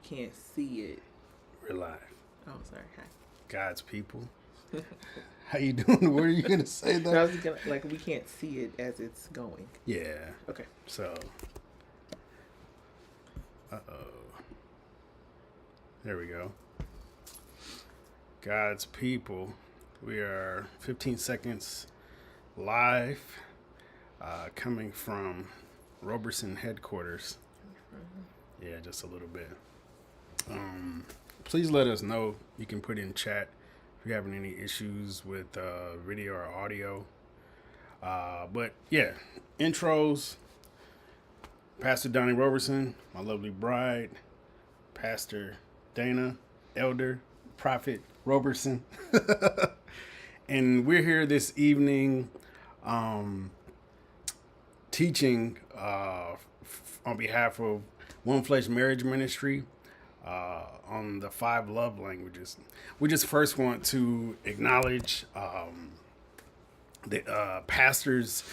can't see it. We're live. Oh, sorry. Hi. God's people. How you doing? What are you gonna say though? I was gonna, like, we can't see it as it's going. Yeah. Okay. So. Uh-oh. There we go. God's people. We are 15 seconds live, coming from Roberson headquarters. Yeah, just a little bit. Please let us know. You can put in chat if you're having any issues with video or audio. But yeah, intros. Pastor Donnie Roberson, my lovely bride, Pastor Daina, Elder Prophet Roberson. And we're here this evening teaching on behalf of OneFlesh Marriage Ministry on the 5 love languages. We just first want to acknowledge the pastors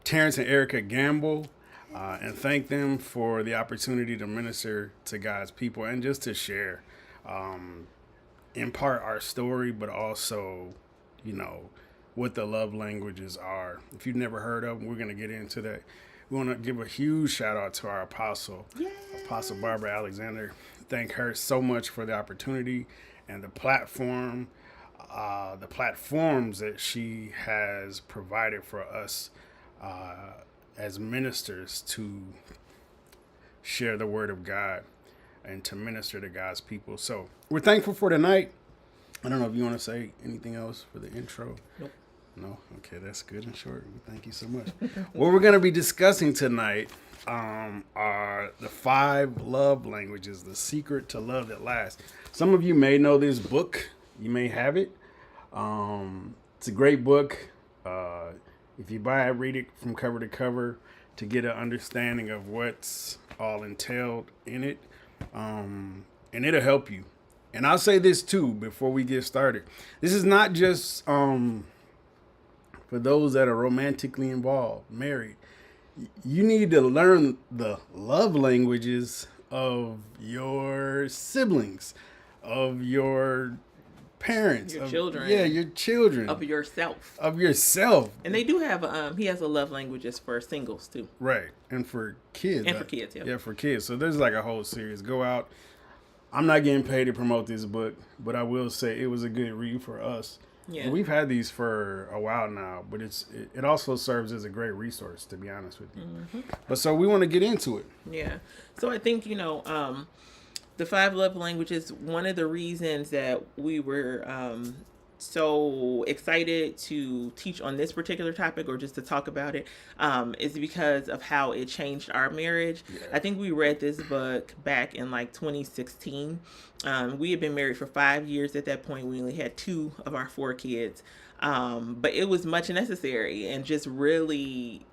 Terrence and Erica Gamble and thank them for the opportunity to minister to God's people and just to share in part our story, but also, you know, what the love languages are. If you've never heard of them, we're going to get into that. We want to give a huge shout out to our apostle, Apostle Barbara Alexander. Thank her so much for the opportunity and the platforms that she has provided for us as ministers to share the word of God and to minister to God's people. So we're thankful for tonight. I don't know if you want to say anything else for the intro. Nope. No? Okay, that's good and short. Thank you so much. What we're going to be discussing tonight are the 5 love languages, the secret to love that lasts. Some of you may know this book. You may have it. It's a great book. If you buy it, read it from cover to cover to get an understanding of what's all entailed in it. And it'll help you. And I'll say this too before we get started. This is not just for those that are romantically involved, married. You need to learn the love languages of your siblings, of your parents, Your children. Yeah, your children. Of yourself. Of yourself. And they do have, he has a love languages for singles too. Right. And for kids. And for kids, yeah. Yeah, for kids. So there's like a whole series. Go out. I'm not getting paid to promote this book, but I will say it was a good read for us. Yeah. And we've had these for a while now, but it also serves as a great resource, to be honest with you. Mm-hmm. But so we want to get into it. Yeah. So I think, the 5 love languages, one of the reasons that we were so excited to teach on this particular topic or just to talk about it is because of how it changed our marriage. Yeah. I think we read this book back in like 2016. We had been married for 5 years at that point. We only had 2 of our 4 kids. But it was much necessary and just really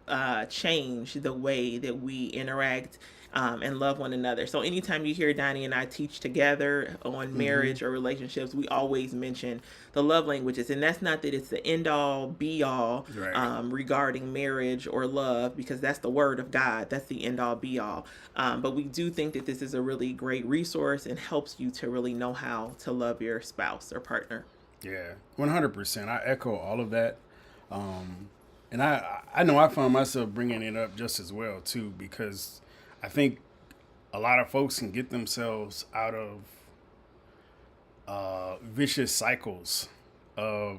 changed the way that we interact and love one another. So anytime you hear Donnie and I teach together on marriage or relationships, we always mention the love languages. And that's not that it's the end all be all regarding marriage or love, because that's the word of God. That's the end all be all. But we do think that this is a really great resource and helps you to really know how to love your spouse or partner. Yeah, 100%. I echo all of that. And I know I found myself bringing it up just as well, too, because I think a lot of folks can get themselves out of vicious cycles of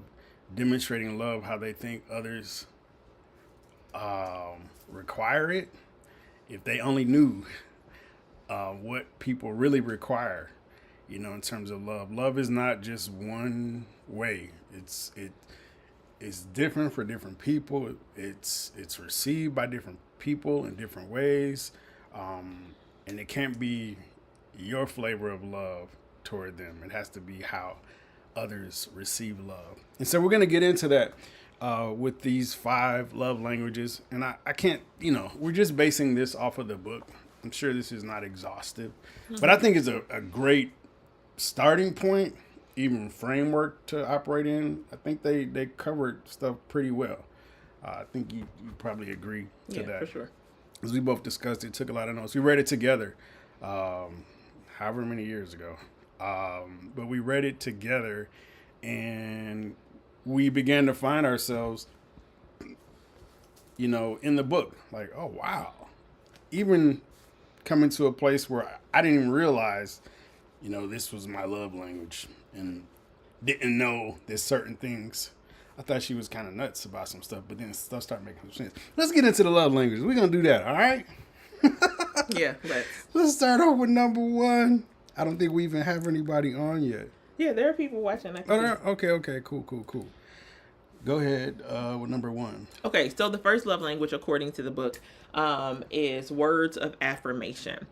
demonstrating love how they think others require it. If they only knew what people really require, in terms of love. Love is not just one way. It's different for different people. It's received by different people in different ways. And it can't be your flavor of love toward them. It has to be how others receive love. And so we're going to get into that with these 5 love languages. And I can't, we're just basing this off of the book. I'm sure this is not exhaustive, but I think it's a great starting point, even framework to operate in. I think they covered stuff pretty well. I think you probably agree to that. Yeah, for sure. As we both discussed it, took a lot of notes. We read it together. however many years ago. But we read it together, and we began to find ourselves, in the book. Like, oh, wow. Even coming to a place where I didn't even realize, this was my love language, and didn't know there's certain things. I thought she was kind of nuts about some stuff, but then stuff started making sense. Let's get into the love language. We're going to do that, all right? Yeah, let's start off with number one. I don't think we even have anybody on yet. Yeah, there are people watching. Okay, cool. Go ahead with number one. Okay, so the first love language, according to the book, is words of affirmation.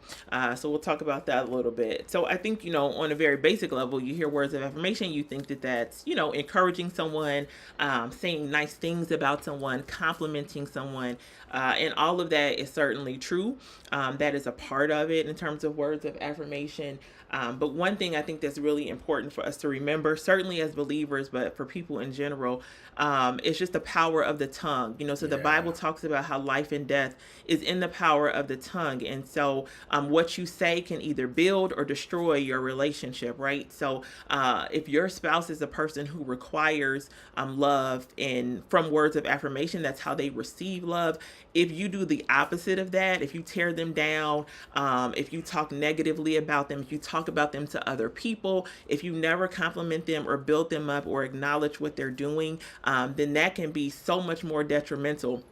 So we'll talk about that a little bit. So I think, on a very basic level, you hear words of affirmation, you think that that's, encouraging someone, saying nice things about someone, complimenting someone, and all of that is certainly true. That is a part of it in terms of words of affirmation. But one thing I think that's really important for us to remember, certainly as believers, but for people in general, is just the power of the tongue. So the Bible talks about how life and death is in the power of the tongue. And so what you say can either build or destroy your relationship, right? So if your spouse is a person who requires love and from words of affirmation, that's how they receive love. If you do the opposite of that, if you tear them down, if you talk negatively about them, if you talk about them to other people, if you never compliment them or build them up or acknowledge what they're doing, then that can be so much more detrimental,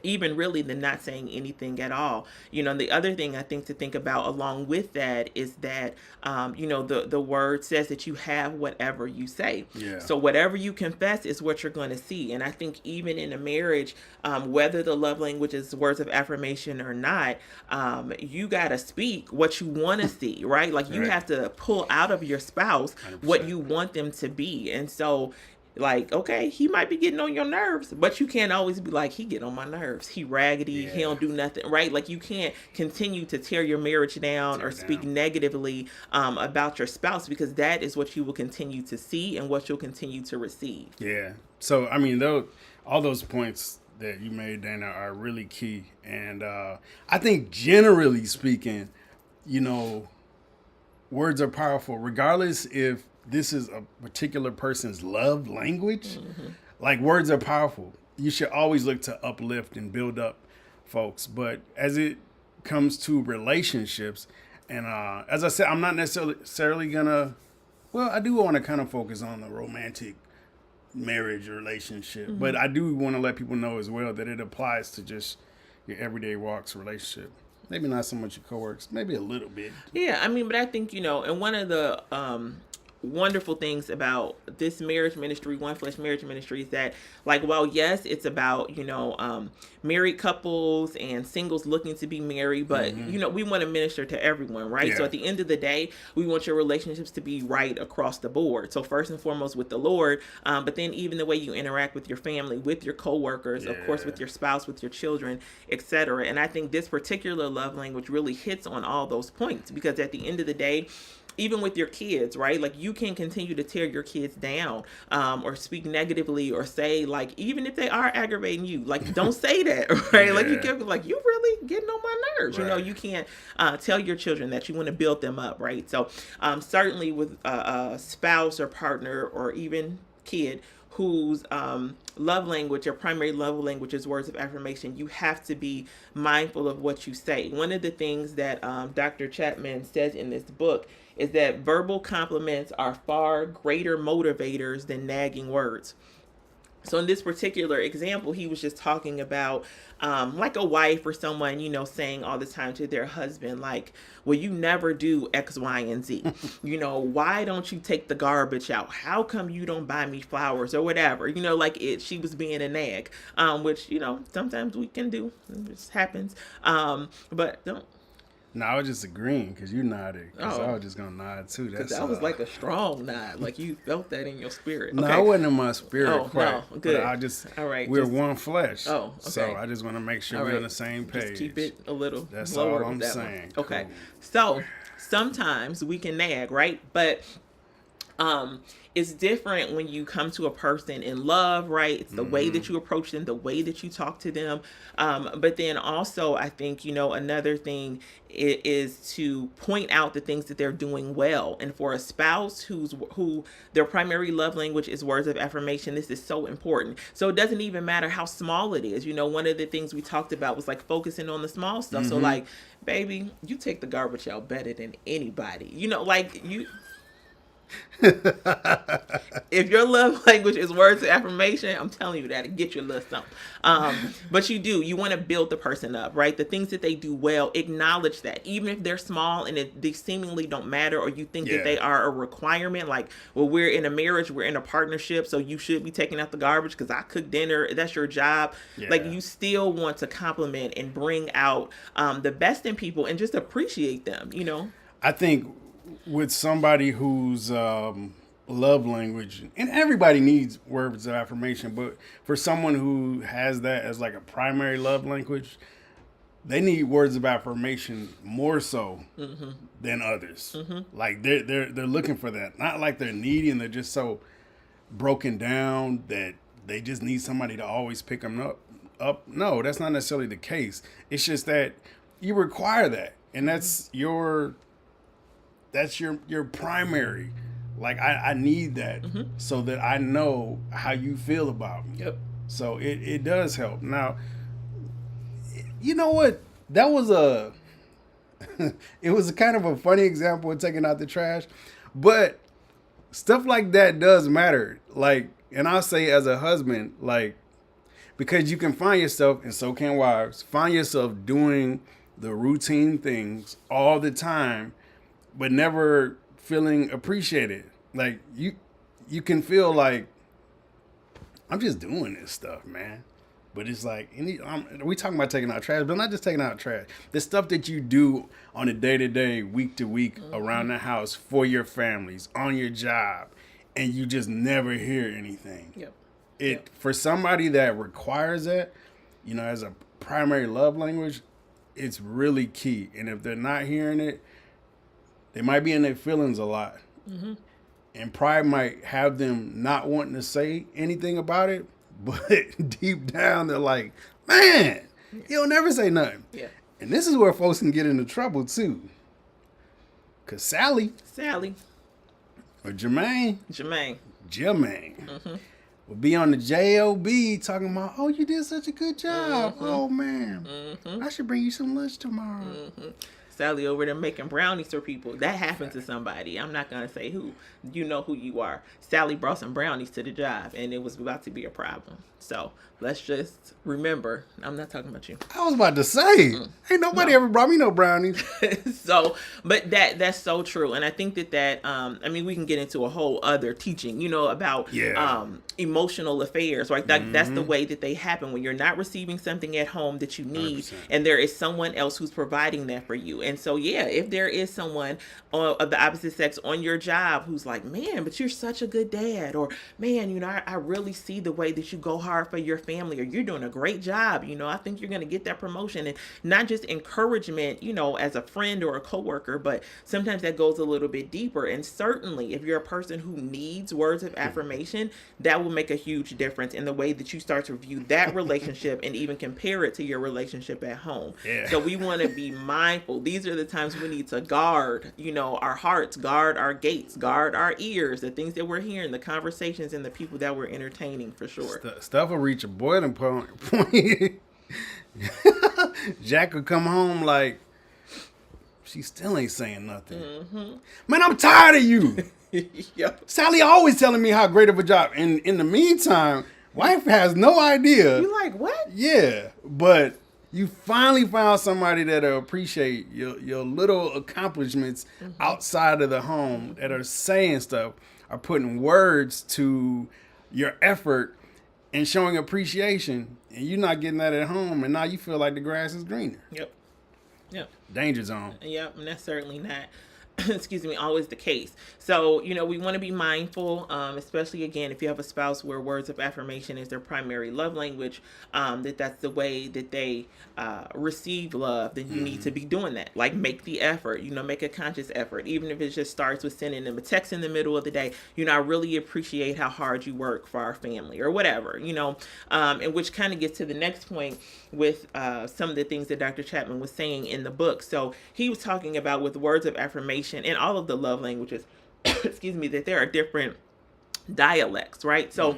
even really, than not saying anything at all. The other thing I think to think about along with that is that, the word says that you have whatever you say. Yeah. So whatever you confess is what you're going to see. And I think even in a marriage, whether the love language is words of affirmation or not, you got to speak what you want to see, right? Like you have to pull out of your spouse 100%. What you want them to be. And so, like, okay, he might be getting on your nerves, but you can't always be like, he get on my nerves. He raggedy. He don't do nothing, right? Like you can't continue to tear your marriage down or speak negatively about your spouse, because that is what you will continue to see and what you'll continue to receive. Yeah. So, all those points that you made, Dana, are really key. And I think generally speaking, words are powerful, regardless if this is a particular person's love language. Mm-hmm. Like, words are powerful. You should always look to uplift and build up folks. But as it comes to relationships, and as I said, I'm not necessarily gonna, I do want to kind of focus on the romantic marriage relationship. Mm-hmm. But I do want to let people know as well that it applies to just your everyday walks relationship. Maybe not so much your coworkers, maybe a little bit. Yeah, but I think, and one of the wonderful things about this marriage ministry, OneFlesh marriage ministry, is that, like, well, yes, it's about, married couples and singles looking to be married, but, mm-hmm. We want to minister to everyone, right? Yeah. So at the end of the day, we want your relationships to be right across the board. So first and foremost with the Lord, but then even the way you interact with your family, with your coworkers, of course, with your spouse, with your children, etc. And I think this particular love language really hits on all those points, because at the end of the day, even with your kids, right? Like, you can continue to tear your kids down, or speak negatively, or say, like, even if they are aggravating you, like, don't say that, right? Yeah. Like, you can be like, you really getting on my nerves. Right. You can't tell your children that. You want to build them up, right? So certainly with a spouse or partner or even kid whose love language or primary love language is words of affirmation, you have to be mindful of what you say. One of the things that Dr. Chapman says in this book is that verbal compliments are far greater motivators than nagging words. So in this particular example, he was just talking about like a wife or someone, saying all the time to their husband, like, well, you never do X, Y, and Z. Why don't you take the garbage out? How come you don't buy me flowers or whatever? She was being a nag, which, sometimes we can do. It just happens. But don't. No, I was just agreeing because you nodded. Because I was just going to nod too. That was like a strong nod. Like, you felt that in your spirit. No, I wasn't in my spirit quite. No, good. All right. We're one flesh. Oh, okay. So I just want to make sure we're on the same page. Just keep it a little That's lower. all I'm saying. Okay. Cool. So sometimes we can nag, right? But It's different when you come to a person in love, right? It's the way that you approach them, the way that you talk to them. But then also, I think, another thing is to point out the things that they're doing well. And for a spouse who their primary love language is words of affirmation, this is so important. So it doesn't even matter how small it is. One of the things we talked about was like focusing on the small stuff. So like, baby, you take the garbage out better than anybody. Like you. If your love language is words of affirmation, I'm telling you that'll get you a little something. But you want to build the person up, right? The things that they do well, acknowledge that, even if they're small and they seemingly don't matter, or you think that they are a requirement. Like, well, we're in a marriage, we're in a partnership, so you should be taking out the garbage because I cook dinner. That's your job. Yeah. Like, you still want to compliment and bring out the best in people and just appreciate them. I think with somebody whose love language, and everybody needs words of affirmation, but for someone who has that as like a primary love language, they need words of affirmation more so than others. Like they're looking for that. Not like they're needy and they're just so broken down that they just need somebody to always pick them up. No, that's not necessarily the case. It's just that you require that, and that's your primary. Like, I need that so that I know how you feel about me. Yep. So it does help. Now, you know what? That was it was a kind of a funny example of taking out the trash, but stuff like that does matter. Like, and I'll say as a husband, like, because you can find yourself, and so can wives, find yourself doing the routine things all the time, but never feeling appreciated. Like, you can feel like, I'm just doing this stuff, man. But it's like, we talking about taking out trash, but not just taking out trash. The stuff that you do on a day-to-day, week-to-week, around the house, for your families, on your job, and you just never hear anything. Yep. For somebody that requires that, as a primary love language, it's really key. And if they're not hearing it, they might be in their feelings a lot. And pride might have them not wanting to say anything about it, but deep down they're like, man, you'll never say nothing. Yeah. And this is where folks can get into trouble too. Because Sally. Or Jermaine. Will be on the JOB talking about, oh, you did such a good job. Oh, man. I should bring you some lunch tomorrow. Sally over there making brownies for people. That happened to somebody. I'm not going to say who. You know who you are. Sally brought some brownies to the job, and it was about to be a problem. So let's just remember, I'm not talking about you. I was about to say, ain't nobody ever brought me no brownies. But that's so true. And I think that we can get into a whole other teaching, about emotional affairs, right? That's the way that they happen when you're not receiving something at home that you need, 100%. And there is someone else who's providing that for you. And so, if there is someone of the opposite sex on your job who's like, man, but you're such a good dad, or man, I really see the way that you go hard for your family, or you're doing a great job, I think you're going to get that promotion. And not just encouragement, as a friend or a coworker, but sometimes that goes a little bit deeper. And certainly if you're a person who needs words of affirmation, that will make a huge difference in the way that you start to view that relationship and even compare it to your relationship at home. So we want to be mindful. These are the times we need to guard, our hearts, guard our gates, guard our ears, the things that we're hearing, the conversations, and the people that we're entertaining, for sure. Stuff will reach a boiling point. Jack would come home like, she still ain't saying nothing. Man, I'm tired of you. Sally always telling me how great of a job. And in the meantime, wife has no idea. You like, what? Yeah, but you finally found somebody that'll appreciate your little accomplishments outside of the home, that are saying stuff, are putting words to your effort and showing appreciation. And you're not getting that at home, and now you feel like the grass is greener. Yep. Danger zone. Yep, and that's certainly not excuse me, always the case. So, we want to be mindful, especially again, if you have a spouse where words of affirmation is their primary love language, that's the way that they receive love, then you need to be doing that. Like, make the effort, make a conscious effort, even if it just starts with sending them a text in the middle of the day. I really appreciate how hard you work for our family, or whatever, and which kind of gets to the next point with some of the things that Dr. Chapman was saying in the book. So he was talking about with words of affirmation in all of the love languages, excuse me, that there are different dialects, right? So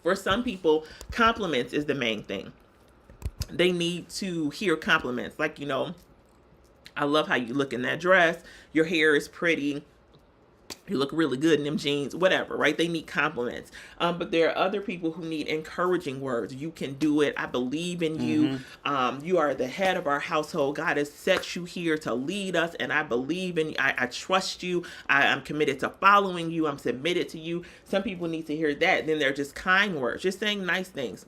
for some people, compliments is the main thing. They need to hear compliments like, I love how you look in that dress. Your hair is pretty. You look really good in them jeans, whatever, right? They need compliments. But there are other people who need encouraging words. You can do it. I believe in you. You are the head of our household. God has set you here to lead us, and I believe in you. I trust you. I'm committed to following you. I'm submitted to you. Some people need to hear that. Then they're just kind words, just saying nice things.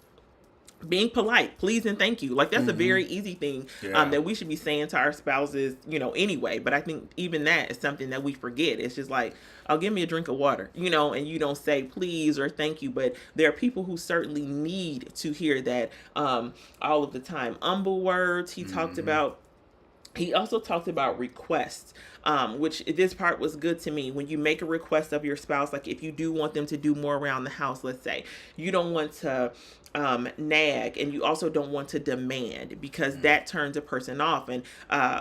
Being polite, please and thank you. Like, that's a very easy thing that we should be saying to our spouses, anyway. But I think even that is something that we forget. It's just like, oh, give me a drink of water, and you don't say please or thank you. But there are people who certainly need to hear that all of the time. Humble words, he talked about. He also talked about requests, which this part was good to me. When you make a request of your spouse, like if you do want them to do more around the house, let's say, you don't want to nag, and you also don't want to demand, because that turns a person off. And,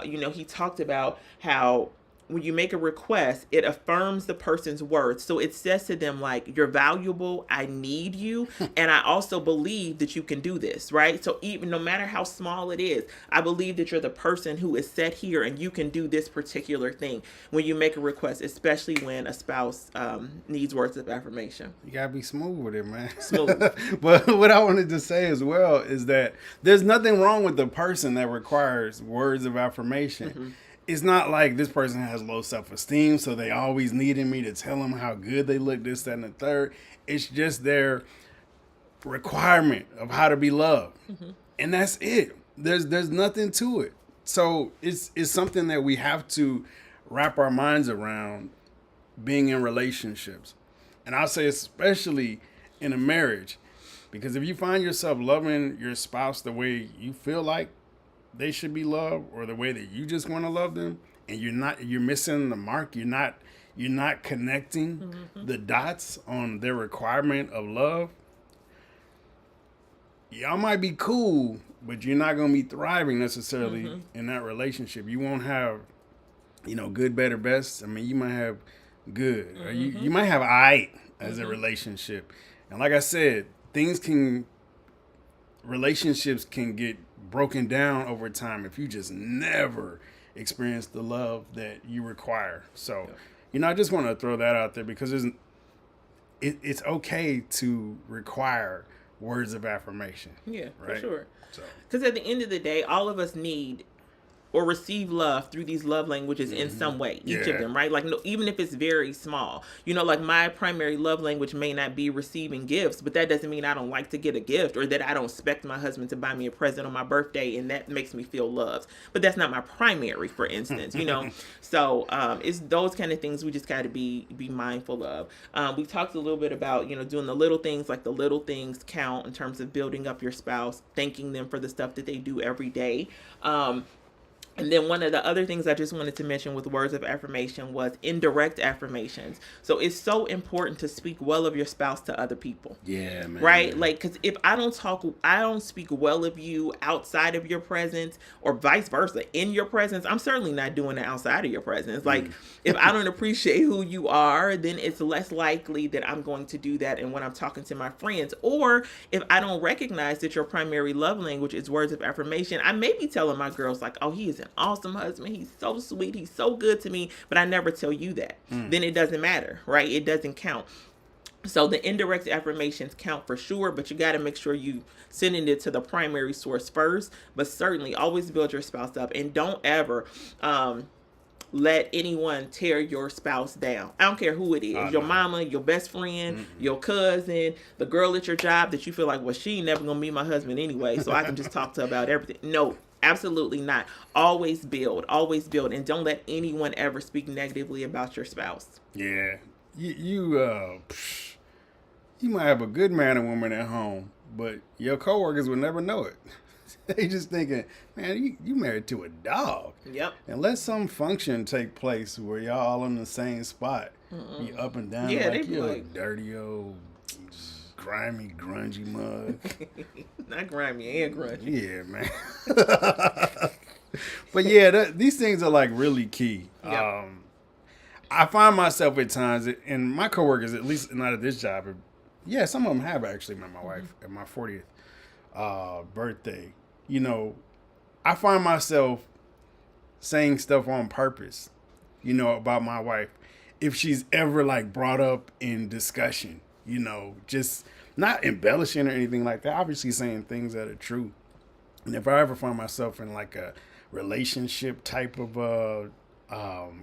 he talked about how when you make a request, it affirms the person's words. So it says to them, like, you're valuable, I need you, and I also believe that you can do this, right? So even no matter how small it is, I believe that you're the person who is set here and you can do this particular thing when you make a request, especially when a spouse needs words of affirmation. You gotta be smooth with it, man. Smooth. But what I wanted to say as well is that there's nothing wrong with the person that requires words of affirmation. It's not like this person has low self-esteem, so they always needing me to tell them how good they look, this, that, and the third. It's just their requirement of how to be loved. And that's it. There's nothing to it. So it's something that we have to wrap our minds around being in relationships. And I'll say especially in a marriage, because if you find yourself loving your spouse the way you feel like they should be loved, or the way that you just want to love them, and you're missing the mark, you're not connecting the dots on their requirement of love, y'all might be cool, but you're not going to be thriving necessarily in that relationship. You won't have, good, better, best. I mean, you might have good, or you might have aight as a relationship. And like I said, relationships can get broken down over time if you just never experience the love that you require. So, I just want to throw that out there, because it's okay to require words of affirmation. Yeah, right? For sure. So, because at the end of the day, all of us need or receive love through these love languages in some way, each of them, right? Like, no, even if it's very small, like my primary love language may not be receiving gifts, but that doesn't mean I don't like to get a gift, or that I don't expect my husband to buy me a present on my birthday, and that makes me feel loved. But that's not my primary, for instance, So it's those kind of things we just got to be mindful of. We talked a little bit about, doing the little things, like the little things count in terms of building up your spouse, thanking them for the stuff that they do every day. And then one of the other things I just wanted to mention with words of affirmation was indirect affirmations. So it's so important to speak well of your spouse to other people. Yeah, man. Right? Like, because if I don't speak well of you outside of your presence, or vice versa, in your presence, I'm certainly not doing it outside of your presence. Like, if I don't appreciate who you are, then it's less likely that I'm going to do that. And when I'm talking to my friends, or if I don't recognize that your primary love language is words of affirmation, I may be telling my girls, like, oh, he is an awesome husband, he's so sweet, he's so good to me, but I never tell you that. Then it doesn't matter, right? It doesn't count. So the indirect affirmations count for sure, but you got to make sure you sending it to the primary source first. But certainly always build your spouse up, and don't ever let anyone tear your spouse down. I don't care who it is. Your mama, your best friend, your cousin, the girl at your job that you feel like, well, she ain't never gonna be my husband anyway, so I can just talk to her about everything. No, Absolutely not. Always build, and don't let anyone ever speak negatively about your spouse. Yeah, you might have a good man or woman at home, but your coworkers will never know it. They just thinking, man, you married to a dog. Yep. And let some function take place where y'all all in the same spot. You up and down Yeah, they like be you're a like, dirty old grimy, grungy mug. not grimy and grungy. Yeah, man. But yeah, these things are like really key. Yep. I find myself at times, and my coworkers, at least not at this job, yeah, some of them have actually met my wife at my 40th birthday. You know, I find myself saying stuff on purpose, about my wife. If she's ever like brought up in discussion, just not embellishing or anything like that, obviously saying things that are true. And if I ever find myself in like a relationship type of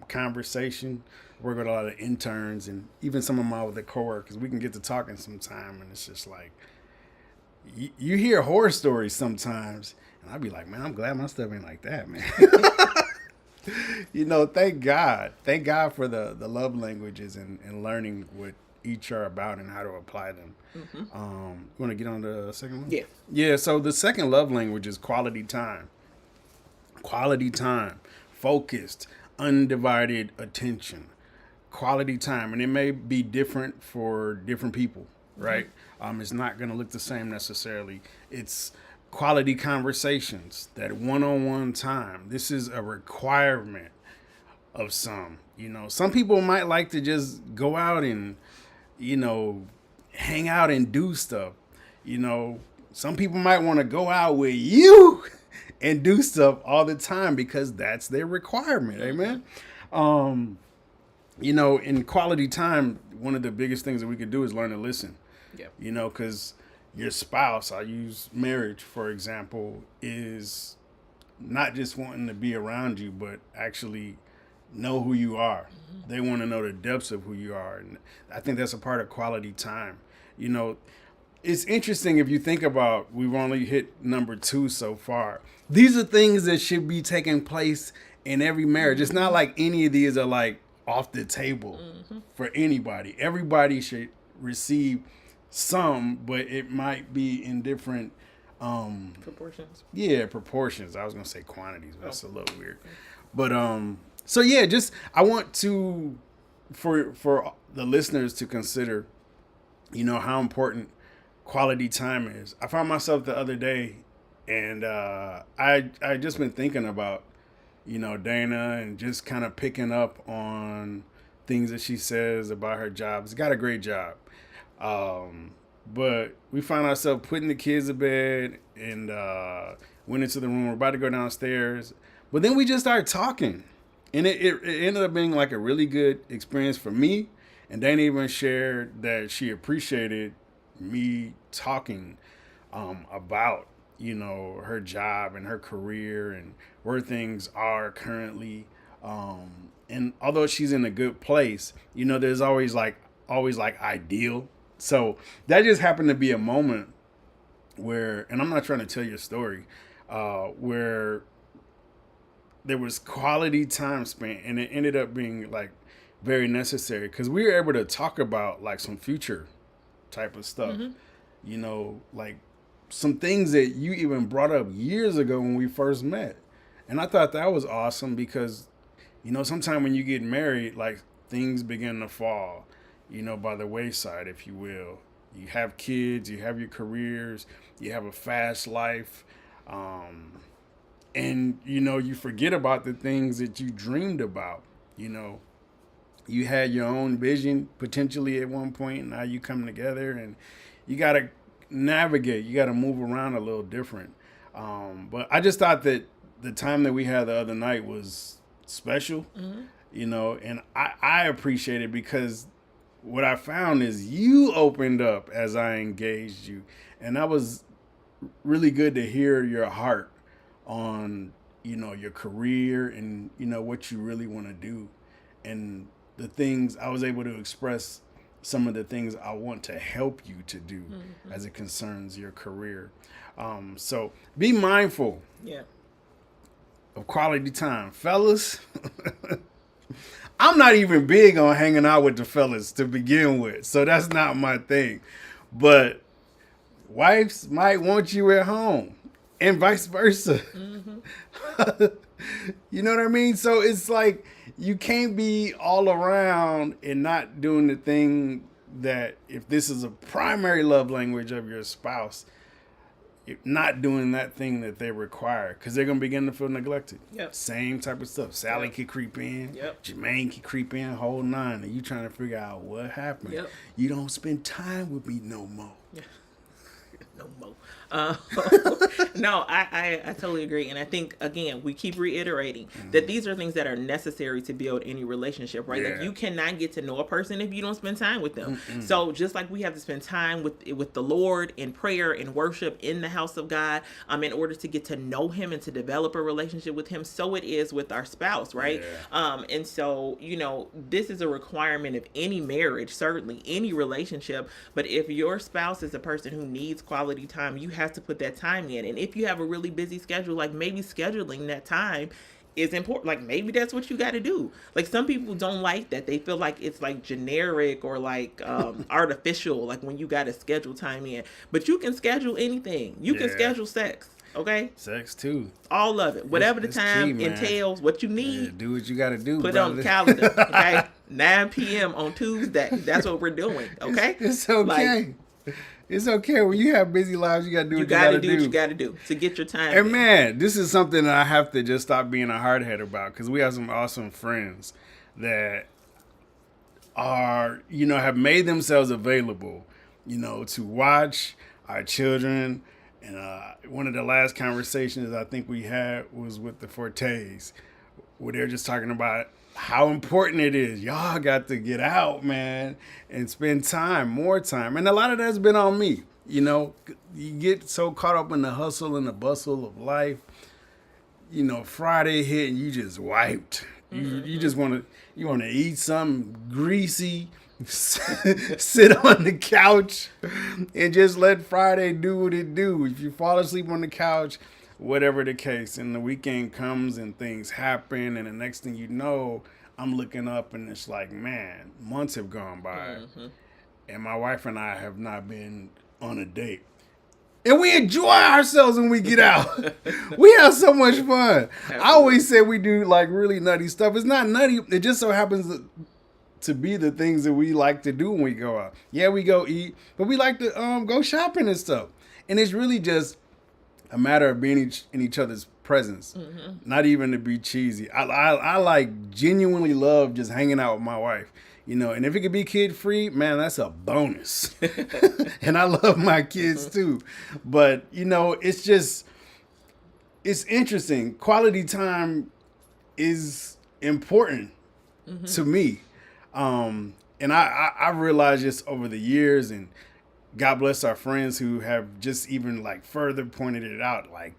conversation, work with a lot of interns and even some of my other coworkers, we can get to talking sometime, and it's just like you hear horror stories sometimes, and I'd be like, man, I'm glad my stuff ain't like that, man. Thank God for the love languages and learning what each are about and how to apply them. You want to get on the second one? Yeah. So the second love language is quality time. Quality time, focused, undivided attention. Quality time, and it may be different for different people, right? It's not going to look the same necessarily. It's quality conversations, that one-on-one time. This is a requirement of some. Some people might like to just go out and, hang out and do stuff. Some people might want to go out with you and do stuff all the time because that's their requirement. Amen. In quality time, one of the biggest things that we could do is learn to listen. Yep. Because your spouse, I use marriage, for example, is not just wanting to be around you, but actually know who you are. They want to know the depths of who you are. And I think that's a part of quality time. It's interesting if you think about, we've only hit number 2 so far. These are things that should be taking place in every marriage. It's not like any of these are like off the table for anybody. Everybody should receive some, but it might be in different proportions. Yeah, proportions. I was gonna say quantities, but that's a little weird. But so yeah, just I want to for the listeners to consider, how important quality time is. I found myself the other day, and I just been thinking about, Daina, and just kind of picking up on things that she says about her job. She's got a great job. But we found ourselves putting the kids to bed and went into the room. We're about to go downstairs. But then we just started talking. And it ended up being like a really good experience for me. And Daina even shared that she appreciated me talking about, her job and her career and where things are currently. And although she's in a good place, there's always like ideal. So that just happened to be a moment where, and I'm not trying to tell you a story, where there was quality time spent, and it ended up being like very necessary because we were able to talk about like some future type of stuff, like some things that you even brought up years ago when we first met. And I thought that was awesome because, sometimes when you get married, like things begin to fall, by the wayside, if you will. You have kids, you have your careers, you have a fast life. And, you forget about the things that you dreamed about. You had your own vision potentially at one point, and now you come together and you got to navigate. You got to move around a little different. But I just thought that the time that we had the other night was special, and I appreciate it because what I found is you opened up as I engaged you. And that was really good to hear your heart on, your career and, what you really want to do. And the things I was able to express, some of the things I want to help you to do as it concerns your career. So be mindful. Yeah. of quality time. Fellas, I'm not even big on hanging out with the fellas to begin with, so that's not my thing. But wives might want you at home, and vice versa. Mm-hmm. You know what I mean? So it's like you can't be all around and not doing the thing that, if this is a primary love language of your spouse, not doing that thing that they require, because they're going to begin to feel neglected. Yep. Same type of stuff. Sally could creep in. Yep. Jermaine could creep in, whole nine, and you trying to figure out what happened. Yep. You don't spend time with me no more. Yeah. No more. No, I totally agree. And I think, again, we keep reiterating that these are things that are necessary to build any relationship, right? Like, you cannot get to know a person if you don't spend time with them. So just like we have to spend time with the Lord in prayer and worship in the house of God, in order to get to know him and to develop a relationship with him, so it is with our spouse, right? And so, this is a requirement of any marriage, certainly any relationship. But if your spouse is a person who needs quality time, you have to put that time in. And if you have a really busy schedule, like, maybe scheduling that time is important. Like, maybe that's what you got to do. Like, some people don't like that. They feel like it's like generic or like artificial, like when you got to schedule time in. But you can schedule anything. You can schedule sex. Okay? Sex too. All of it. Whatever the time entails, what you need. Yeah, do what you got to do. Put it on the calendar. Okay? 9 p.m. on Tuesday. That's what we're doing. Okay? It's okay. It's okay. When you have busy lives, you got to do what you got to do. What you got to do to get your time. And man, this is something that I have to just stop being a hardhead about, because we have some awesome friends that are, have made themselves available, to watch our children. And one of the last conversations I think we had was with the Fortes, where they're just talking about how important it is. Y'all got to get out, man, and spend time, more time. And a lot of that's been on me. You get so caught up in the hustle and the bustle of life. Friday hit and you just wiped. You just want to eat something greasy, sit on the couch, and just let Friday do what it do. If you fall asleep on the couch, whatever the case, and the weekend comes and things happen, and the next thing you know, I'm looking up and it's like, man, months have gone by, and my wife and I have not been on a date. And we enjoy ourselves when we get out. We have so much fun. Absolutely. I always say we do like really nutty stuff. It's not nutty. It just so happens to be the things that we like to do when we go out. Yeah, we go eat, but we like to go shopping and stuff. And it's really just a matter of being in each other's presence, not even to be cheesy. I like genuinely love just hanging out with my wife, and if it could be kid free, man, that's a bonus. And I love my kids too, but it's interesting. Quality time is important to me, and I realized this over the years, and God bless our friends who have just even like further pointed it out, like,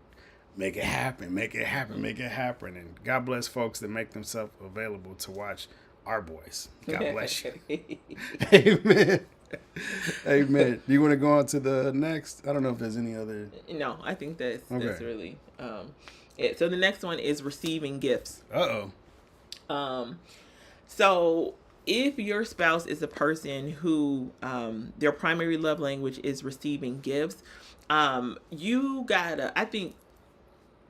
make it happen, make it happen, make it happen. And God bless folks that make themselves available to watch our boys. God bless you. Amen. Amen. Do you want to go on to the next? I don't know if there's any other. No, I think that's really it. So the next one is receiving gifts. So if your spouse is a person who their primary love language is receiving gifts, you gotta, I think,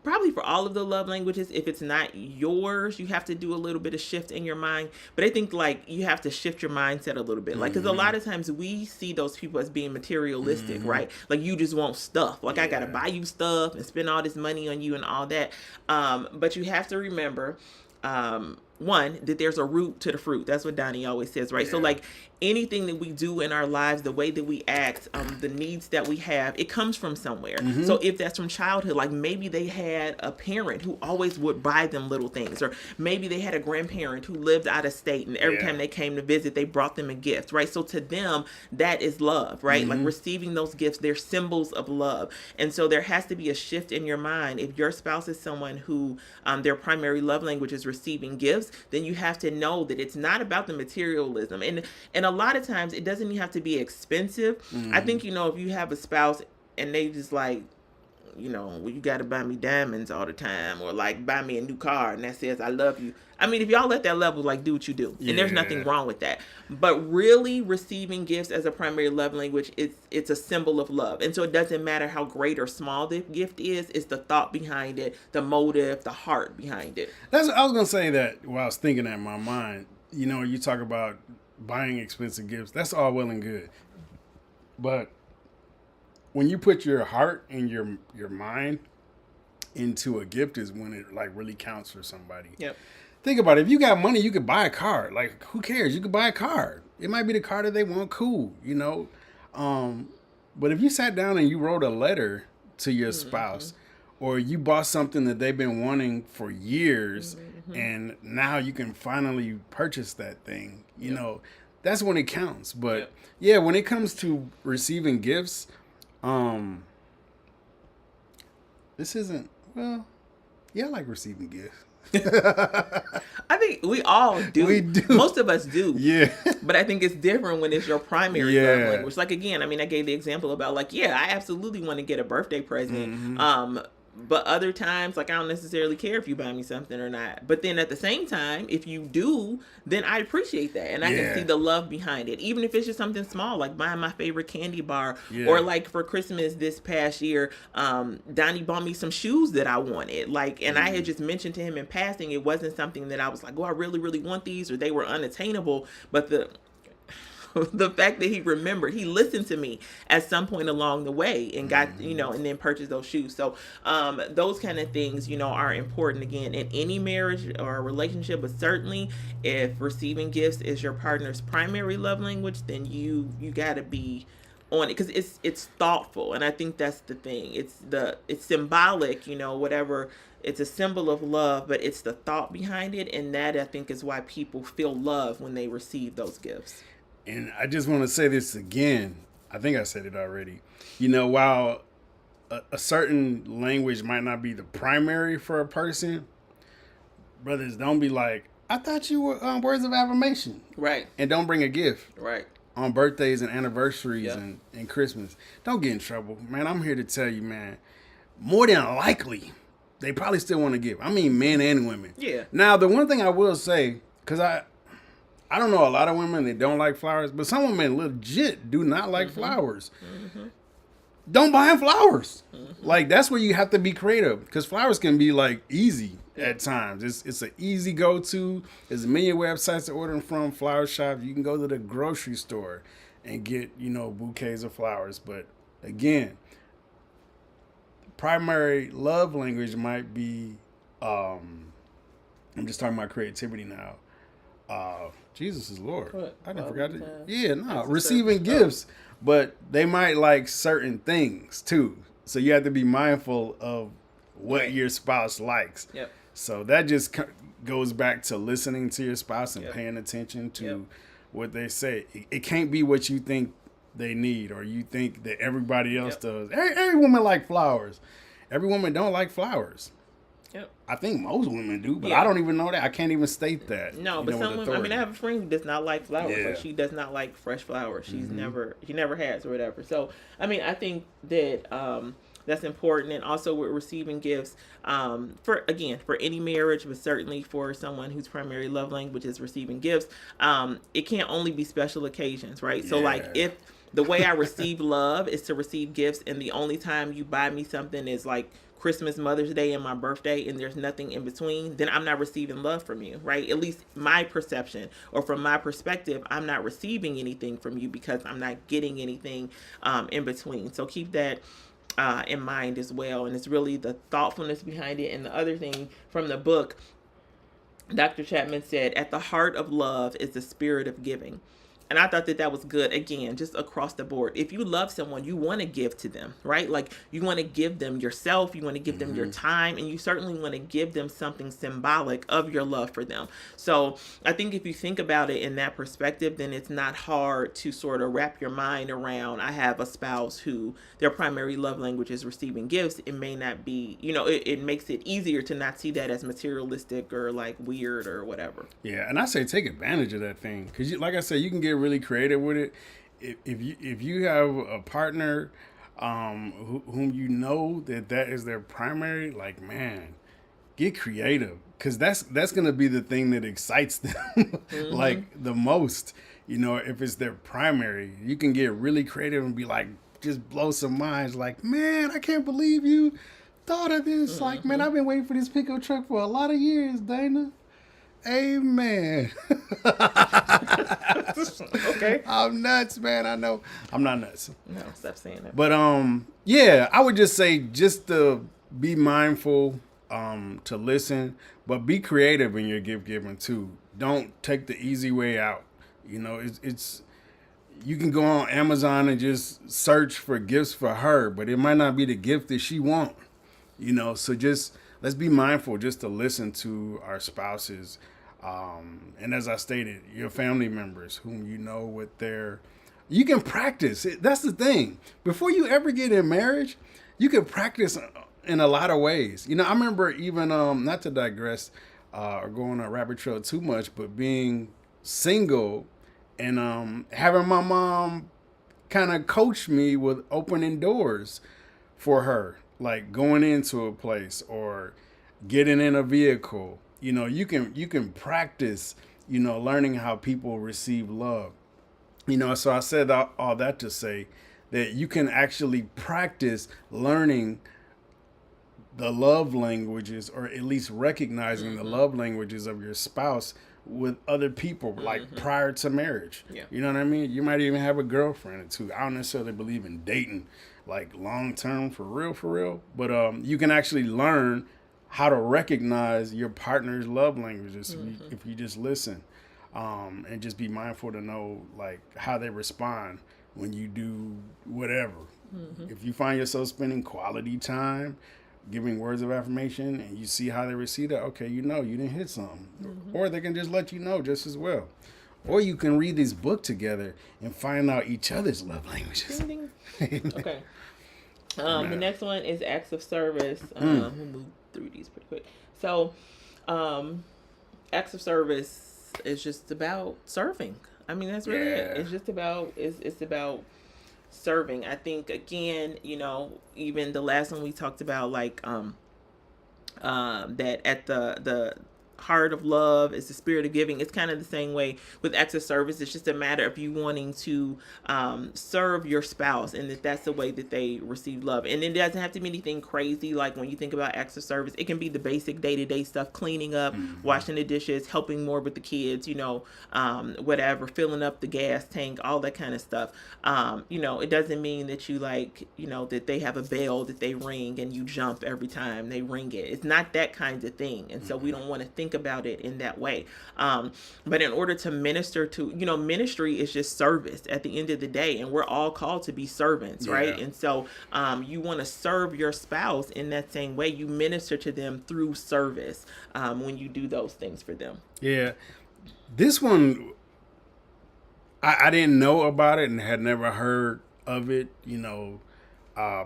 probably for all of the love languages, if it's not yours, you have to do a little bit of shift in your mind. But I think like you have to shift your mindset a little bit. Like, because a lot of times we see those people as being materialistic, right? Like, you just want stuff. Like, I got to buy you stuff and spend all this money on you and all that. But you have to remember, one, that there's a root to the fruit. That's what Donnie always says, right? So like anything that we do in our lives, the way that we act, the needs that we have, it comes from somewhere. So if that's from childhood, like maybe they had a parent who always would buy them little things, or maybe they had a grandparent who lived out of state, and every time they came to visit, they brought them a gift, right? So to them, that is love, right? Like receiving those gifts, they're symbols of love. And so there has to be a shift in your mind. If your spouse is someone who their primary love language is receiving gifts, then you have to know that it's not about the materialism. And a lot of times it doesn't even have to be expensive. I think, if you have a spouse and they just like, well, you got to buy me diamonds all the time, or like buy me a new car and that says I love you. I mean, if y'all at that level, like, do what you do, and there's nothing wrong with that. But really, receiving gifts as a primary love language, it's a symbol of love, and so it doesn't matter how great or small the gift is. It's the thought behind it, the motive, the heart behind it. I was gonna say that while I was thinking that in my mind. You talk about buying expensive gifts. That's all well and good, but when you put your heart and your mind into a gift is when it like really counts for somebody. Yep. Think about it. If you got money, you could buy a car. Like, who cares? You could buy a car. It might be the car that they want. Cool, But if you sat down and you wrote a letter to your spouse, or you bought something that they've been wanting for years, and now you can finally purchase that thing, that's when it counts. But yeah, when it comes to receiving gifts, this isn't, well, yeah, I like receiving gifts. I think we all do. We do. Most of us do. Yeah. But I think it's different when it's your primary love language. Like, again, I mean, I gave the example about, like, yeah, I absolutely want to get a birthday present. But other times, like, I don't necessarily care if you buy me something or not. But then at the same time, if you do, then I appreciate that. And I can see the love behind it. Even if it's just something small, like buying my favorite candy bar. Or like for Christmas this past year, Donnie bought me some shoes that I wanted. Like, and I had just mentioned to him in passing, it wasn't something that I was like, oh, I really, really want these, or they were unattainable. But the fact that he remembered, he listened to me at some point along the way and got, and then purchased those shoes. So those kind of things, are important, again, in any marriage or relationship. But certainly if receiving gifts is your partner's primary love language, then you got to be on it, because it's thoughtful. And I think that's the thing. It's symbolic, whatever. It's a symbol of love, but it's the thought behind it. And that, I think, is why people feel love when they receive those gifts. And I just want to say this again. I think I said it already. While a certain language might not be the primary for a person, brothers, don't be like, I thought you were on words of affirmation. Right. And don't bring a gift. Right. On birthdays and anniversaries and Christmas. Don't get in trouble. Man, I'm here to tell you, man, more than likely, they probably still want to give. I mean, men and women. Yeah. Now, the one thing I will say, because I don't know a lot of women that don't like flowers, but some women legit do not like flowers. Don't buy them flowers. Like, that's where you have to be creative, because flowers can be like easy at times. It's an easy go-to. There's a million websites to order them from, flower shops. You can go to the grocery store and get, bouquets of flowers. But again, primary love language might be, I'm just talking about creativity now. Jesus is Lord. What? I didn't forget it. Yeah, no, receiving gifts, but they might like certain things too. So you have to be mindful of what your spouse likes. Yep. So that just goes back to listening to your spouse and paying attention to what they say. It can't be what you think they need, or you think that everybody else does. Every woman like flowers. Every woman don't like flowers. Yep. I think most women do, but I don't even know that. I can't even state that. No, but some women, I mean, I have a friend who does not like flowers. Yeah. Like, she does not like fresh flowers. She never has, or whatever. So, I mean, I think that that's important. And also with receiving gifts, for any marriage, but certainly for someone whose primary love language is receiving gifts, it can't only be special occasions, right? So, like, if the way I receive love is to receive gifts, and the only time you buy me something is like Christmas, Mother's Day, and my birthday, and there's nothing in between, then I'm not receiving love from you, right? At least my perception, or from my perspective, I'm not receiving anything from you, because I'm not getting anything in between. So keep that in mind as well. And it's really the thoughtfulness behind it. And the other thing from the book, Dr. Chapman said, at the heart of love is the spirit of giving. And I thought that was good, again, just across the board. If you love someone, you want to give to them, right? Like, you want to give them yourself, you want to give them your time, and you certainly want to give them something symbolic of your love for them. So I think if you think about it in that perspective, then it's not hard to sort of wrap your mind around, I have a spouse who their primary love language is receiving gifts. It may not be, it makes it easier to not see that as materialistic or like weird or whatever. Yeah, and I say take advantage of that thing, because like I said, you can get really creative with it. If you have a partner whom you know that is their primary, like, man, get creative, because that's gonna be the thing that excites them like the most. You know, if it's their primary, you can get really creative and be like, just blow some minds. Like, man, I can't believe you thought of this. Like, man, I've been waiting for this pickup truck for a lot of years, Daina. Amen. Okay. I'm nuts, man. I know I'm not nuts. No, stop saying that. But yeah, I would just say just to be mindful, to listen, but be creative in your gift giving too. Don't take the easy way out. You know, it's you can go on Amazon and just search for gifts for her, but it might not be the gift that she wants. You know, so just let's be mindful just to listen to our spouses. And as I stated, your family members whom you know what their, you can practice. That's the thing. Before you ever get in marriage, you can practice in a lot of ways. You know, I remember even, not to digress or go on a rabbit trail too much, but being single and having my mom kind of coach me with opening doors for her, like going into a place or getting in a vehicle. You know, you can practice, you know, learning how people receive love. You know, so I said all that to say that you can actually practice learning the love languages, or at least recognizing the love languages of your spouse with other people, like prior to marriage. Yeah. You know what I mean? You might even have a girlfriend or two. I don't necessarily believe in dating like long term for real. But you can actually learn how to recognize your partner's love languages if you just listen, and just be mindful to know like how they respond when you do whatever. If you find yourself spending quality time giving words of affirmation and you see how they receive that, okay, you know you didn't hit something. Or they can just let you know just as well. Or you can read this book together and find out each other's love languages. Ding, ding. Okay. The next one is acts of service. We'll move through these pretty quick. So, acts of service is just about serving. I mean, that's really it. It's just about it's about serving. I think again, you know, even the last one we talked about, like that at the heart of love is the spirit of giving. It's kind of the same way with acts of service. It's just a matter of you wanting to serve your spouse, and that's the way that they receive love. And it doesn't have to be anything crazy. Like when you think about acts of service, it can be the basic day-to-day stuff: cleaning up, washing the dishes, helping more with the kids, you know, whatever, filling up the gas tank, all that kind of stuff. You know, it doesn't mean that you, like, you know, that they have a bell that they ring and you jump every time they ring it. It's not that kind of thing. And so we don't want to think about it in that way. But in order to minister to, you know, ministry is just service at the end of the day, and we're all called to be servants, right? And so you want to serve your spouse in that same way. You minister to them through service when you do those things for them. Yeah. This one, I didn't know about it and had never heard of it, you know,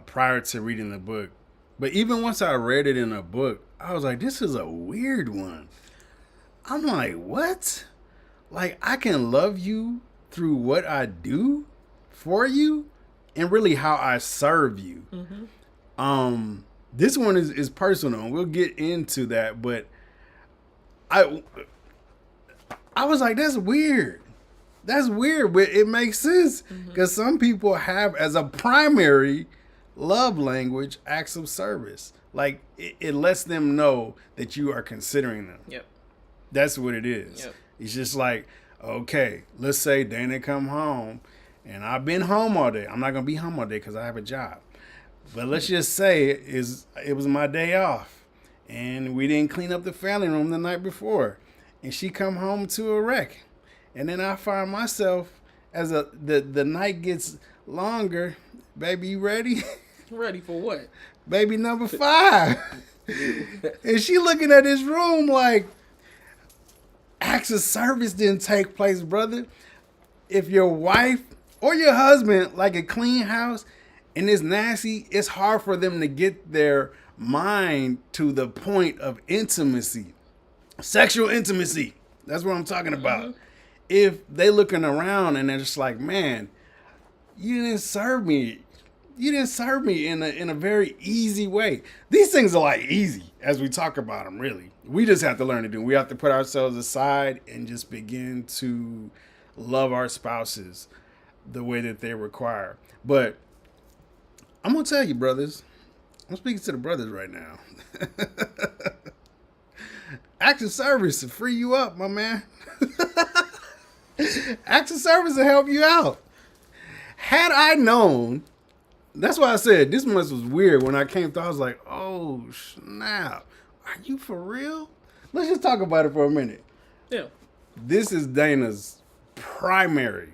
prior to reading the book. But even once I read it in a book, I was like, this is a weird one. I'm like, what? Like, I can love you through what I do for you and really how I serve you. This one is personal. We'll get into that, but I was like, that's weird. That's weird, but it makes sense because some people have as a primary love language acts of service. Like it lets them know that you are considering them. Yep. That's what it is. Yep. It's just like, okay, let's say Daina come home and I've been home all day. I'm not going to be home all day because I have a job. But let's just say it was my day off and we didn't clean up the family room the night before. And she come home to a wreck. And then I find myself as the night gets longer, baby, you ready? Ready for what? Baby number 5. And she looking at this room like, acts of service didn't take place, brother. If your wife or your husband like a clean house and it's nasty, it's hard for them to get their mind to the point of intimacy. Sexual intimacy. That's what I'm talking about. If they looking around and they're just like, man, you didn't serve me You didn't serve me in a very easy way. These things are like easy as we talk about them, really. We just have to learn to do. We have to put ourselves aside and just begin to love our spouses the way that they require. But I'm going to tell you, brothers, I'm speaking to the brothers right now. Acts of service to free you up, my man. Acts of service to help you out. Had I known, that's why I said this month was weird. When I came through, I was like, oh, snap. Are you for real? Let's just talk about it for a minute. Yeah. This is Daina's primary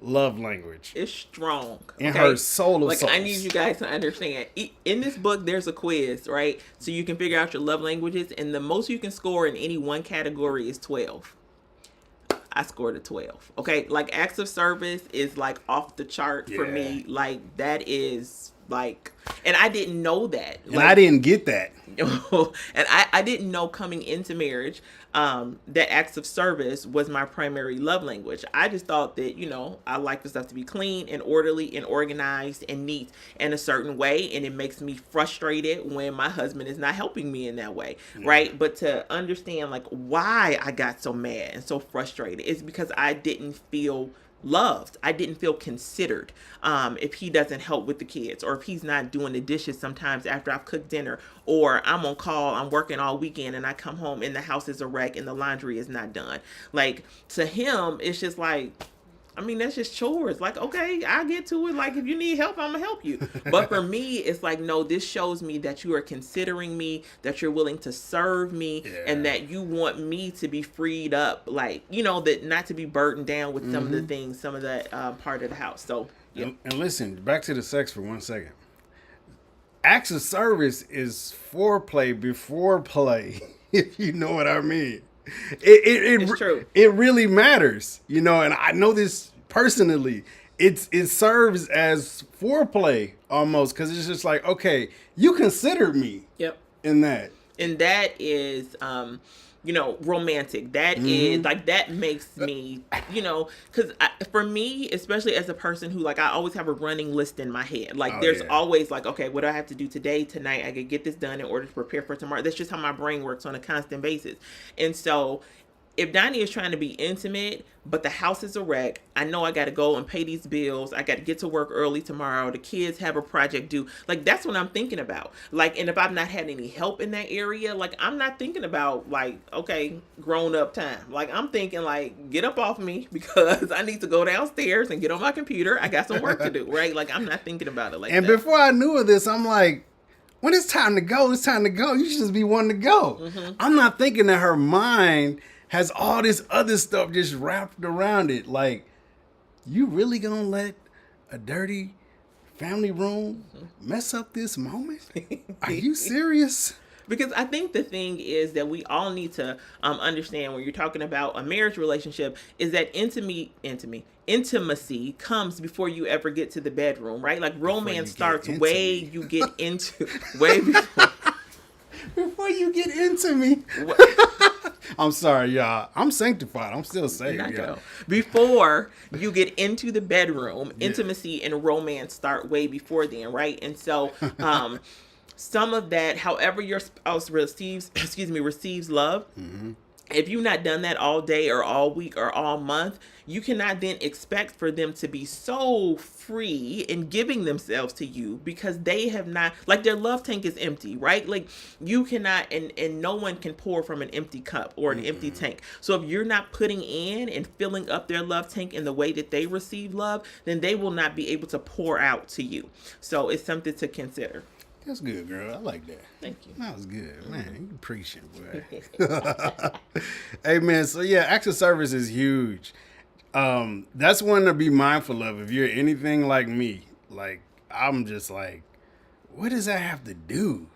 love language. It's strong. In her soul of like, souls. I need you guys to understand. In this book, there's a quiz, right? So you can figure out your love languages, and the most you can score in any one category is 12. I scored a 12. Okay, like acts of service is like off the chart for me. Like that is like, and I didn't know that. And I didn't get that. And I didn't know coming into marriage that acts of service was my primary love language. I just thought that, you know, I like the stuff to be clean and orderly and organized and neat in a certain way. And it makes me frustrated when my husband is not helping me in that way. Right. But to understand like why I got so mad and so frustrated is because I didn't feel loved. I didn't feel considered if he doesn't help with the kids, or if he's not doing the dishes sometimes after I've cooked dinner, or I'm on call, I'm working all weekend and I come home and the house is a wreck and the laundry is not done. Like, to him, it's just like, I mean, that's just chores. Like, okay, I'll get to it. Like, if you need help, I'm going to help you. But for me, it's like, no, this shows me that you are considering me, that you're willing to serve me, and that you want me to be freed up. Like, you know, that not to be burdened down with some of the things, some of that part of the house. So, yeah. And listen, back to the sex for 1 second. Acts of service is foreplay before play, if you know what I mean. It's true. It really matters, you know, and I know this personally. It serves as foreplay almost, because it's just like, okay, you considered me. Yep. In that. And that is, you know, romantic. That is like, that makes me, you know, because for me, especially as a person who, like, I always have a running list in my head. Like, there's always like, okay, what do I have to do today, tonight? I could get this done in order to prepare for tomorrow. That's just how my brain works on a constant basis. And so if Donnie is trying to be intimate, but the house is a wreck, I know I got to go and pay these bills. I got to get to work early tomorrow. The kids have a project due. Like, that's what I'm thinking about. Like, and if I've not had any help in that area, like, I'm not thinking about, like, okay, grown up time. Like, I'm thinking, like, get up off me, because I need to go downstairs and get on my computer. I got some work to do, right? Like, I'm not thinking about it like that. And before I knew of this, I'm like, when it's time to go, it's time to go. You should just be wanting to go. I'm not thinking that her mind has all this other stuff just wrapped around it. Like, you really gonna let a dirty family room mess up this moment? Are you serious? Because I think the thing is that we all need to understand, when you're talking about a marriage relationship, is that intimacy comes before you ever get to the bedroom, right? Like, romance starts way you get into, way before. Before you get into me. I'm sorry, y'all. I'm sanctified. I'm still saved. Yeah. Before you get into the bedroom, intimacy and romance start way before then, right? And so some of that, however your spouse receives love, if you've not done that all day or all week or all month, you cannot then expect for them to be so free in giving themselves to you, because they have not, like, their love tank is empty, right? Like, you cannot, and no one can pour from an empty cup or an empty tank. So if you're not putting in and filling up their love tank in the way that they receive love, then they will not be able to pour out to you. So it's something to consider. That's good, girl. I like that. Thank you. That was good. Man, you preaching, boy. Hey, man, so yeah, acts of service is huge. That's one to be mindful of. If you're anything like me, like, I'm just like, what does that have to do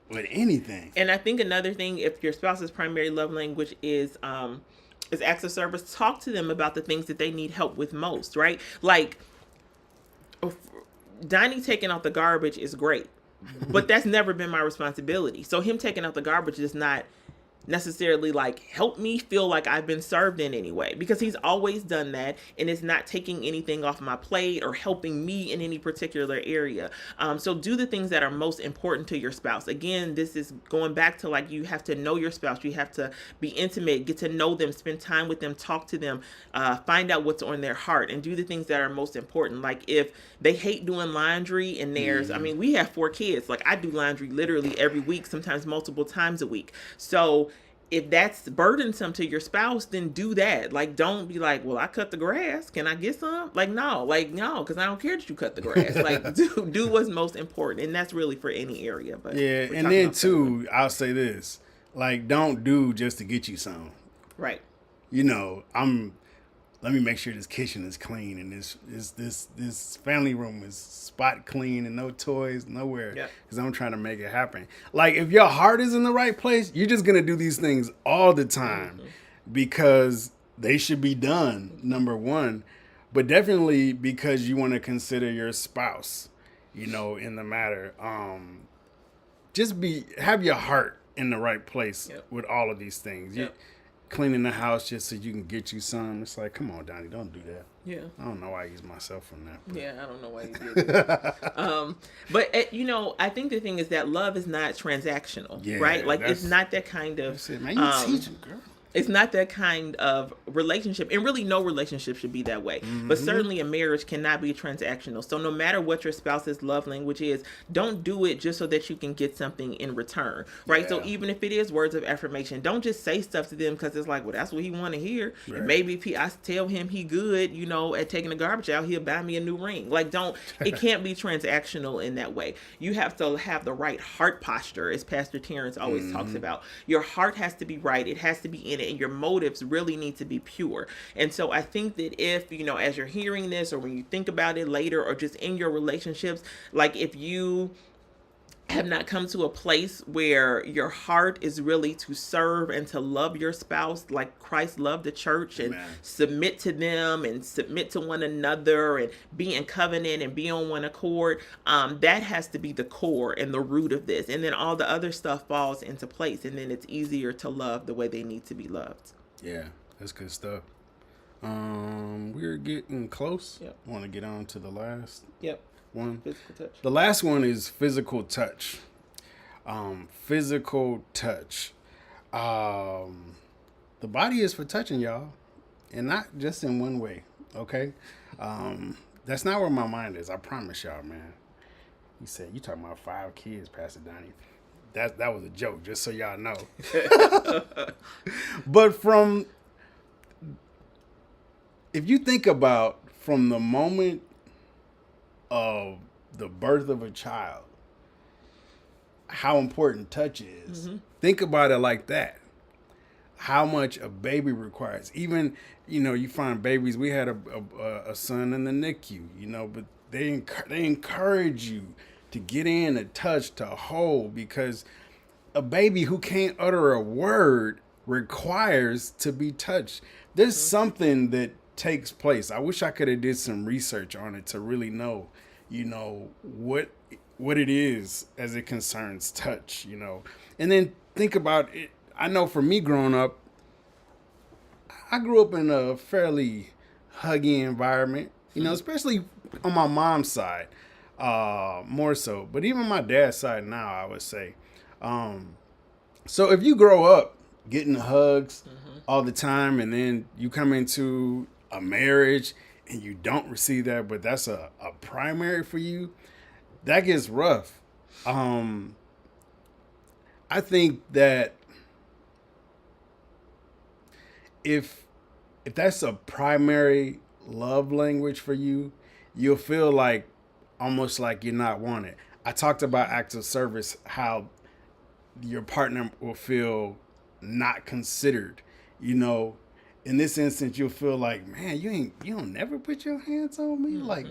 with anything? And I think another thing, if your spouse's primary love language is acts of service, talk to them about the things that they need help with most, right? Like, Donnie taking out the garbage is great, but that's never been my responsibility. So him taking out the garbage is not necessarily like help me feel like I've been served in any way, because he's always done that, and it's not taking anything off my plate or helping me in any particular area. So do the things that are most important to your spouse. Again, this is going back to like, you have to know your spouse, you have to be intimate, get to know them, spend time with them, talk to them, find out what's on their heart, and do the things that are most important. Like if they hate doing laundry, and there's, I mean, we have 4 kids. Like I do laundry literally every week, sometimes multiple times a week. So if that's burdensome to your spouse, then do that. Like, don't be like, well, I cut the grass, can I get some? Like, no, because I don't care that you cut the grass. Like, do what's most important, and that's really for any area. But yeah, and then too, I'll say this: like, don't do just to get you some. Right. You know, let me make sure this kitchen is clean and this family room is spot clean and no toys nowhere, because I'm trying to make it happen. Like, if your heart is in the right place, you're just gonna do these things all the time because they should be done, number one, but definitely because you want to consider your spouse, you know, in the matter. Have your heart in the right place with all of these things. Cleaning the house just so you can get you some. It's like, come on, Donnie, don't do that. Yeah. I don't know why I use myself from that. But. Yeah, I don't know why you did that. But, you know, I think the thing is that love is not transactional, right? Like, it's not that kind of... That's it, man. You teach them, girl. It's not that kind of relationship, and really no relationship should be that way. But certainly a marriage cannot be transactional. So no matter what your spouse's love language is, don't do it just so that you can get something in return, right? Yeah. So even if it is words of affirmation, don't just say stuff to them because it's like, well, that's what he want to hear. Right. And maybe if I tell him he good, you know, at taking the garbage out, he'll buy me a new ring. Like, it can't be transactional in that way. You have to have the right heart posture, as Pastor Terrence always talks about. Your heart has to be right. It has to be in it. And your motives really need to be pure. And so I think that if, you know, as you're hearing this, or when you think about it later, or just in your relationships, like if you have not come to a place where your heart is really to serve and to love your spouse like Christ loved the church, and submit to them and submit to one another and be in covenant and be on one accord, that has to be the core and the root of this. And then all the other stuff falls into place, and then it's easier to love the way they need to be loved. Yeah, that's good stuff. We're getting close. Yep. Want to get on to the last one. Physical touch. The last one is physical touch. Physical touch. The body is for touching, y'all, and not just in one way. Okay, that's not where my mind is. I promise y'all, man. He said, "You talking about 5 kids, Pastor Donnie?" That was a joke, just so y'all know. But if you think about from the moment of the birth of a child, how important touch is. Think about it like that. How much a baby requires. Even, you know, you find babies. We had a son in the NICU, you know, but they encourage you to get in, to touch, to hold, because a baby who can't utter a word requires to be touched. There's something that takes place. I wish I could have did some research on it to really know, you know, what it is as it concerns touch, you know. And then think about it. I know for me growing up, I grew up in a fairly huggy environment, you know, especially on my mom's side, more so. But even my dad's side now, I would say. So if you grow up getting hugs all the time, and then you come into a marriage and you don't receive that, but that's a primary for you, that gets rough. I think that if that's a primary love language for you, you'll feel like almost like you're not wanted. I talked about acts of service, how your partner will feel not considered. You know, in this instance, you'll feel like, man, you don't never put your hands on me. Like,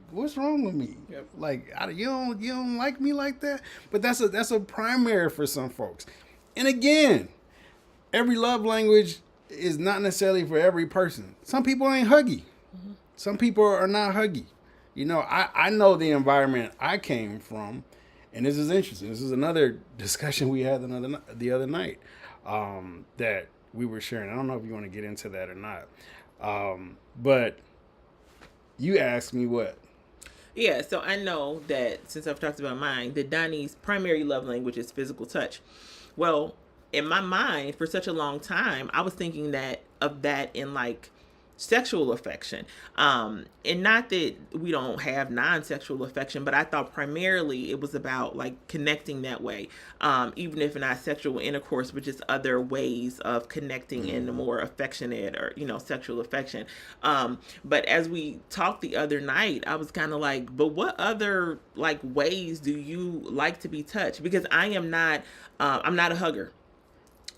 what's wrong with me? Yep. Like, you don't like me like that. But that's a primary for some folks. And again, every love language is not necessarily for every person. Some people ain't huggy. Some people are not huggy. You know, I know the environment I came from, and this is interesting. This is another discussion we had the other night. that we were sharing. I don't know if you want to get into that or not. But you asked me what? Yeah, so I know that since I've talked about mine, that Donnie's primary love language is physical touch. Well, in my mind, for such a long time, I was thinking that of that in like sexual affection. And not that we don't have non-sexual affection, but I thought primarily it was about like connecting that way. Even if not sexual intercourse, but just other ways of connecting in a more affectionate or, sexual affection. But as we talked the other night, I was kind of like, but what other like ways do you like to be touched? Because I'm not a hugger.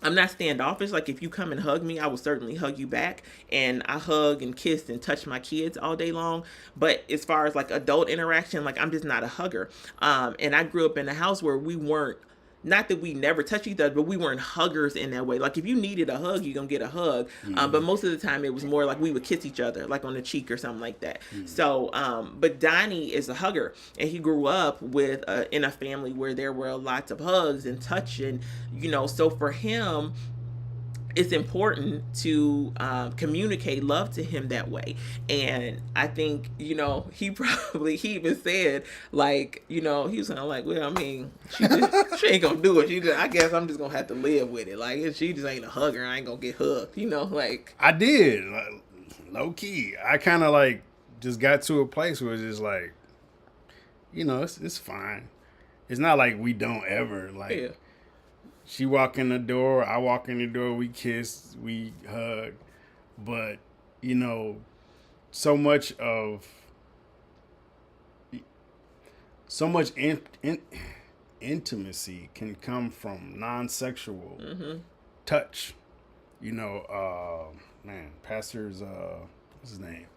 I'm not standoffish. Like if you come and hug me, I will certainly hug you back. And I hug and kiss and touch my kids all day long. But as far as like adult interaction, like I'm just not a hugger. And I grew up in a house where we weren't, not that we never touched each other, but we weren't huggers in that way. Like if you needed a hug, you're gonna get a hug. But most of the time it was more like we would kiss each other, like on the cheek or something like that. So, but Donnie is a hugger, and he grew up with in a family where there were lots of hugs and touch, and so for him, it's important to communicate love to him that way. And I think, he even said, like, he was kind of like, well, I mean, she ain't gonna do it. I guess I'm just gonna have to live with it. Like, if she just ain't a hugger, I ain't gonna get hugged, like. I did. Like, low key. I kind of like just got to a place where it's just like, it's fine. It's not like we don't ever, like. Yeah. She walk in the door, I walk in the door, we kiss, we hug. But, so much intimacy can come from non-sexual touch. Man, Pastor's, what's his name?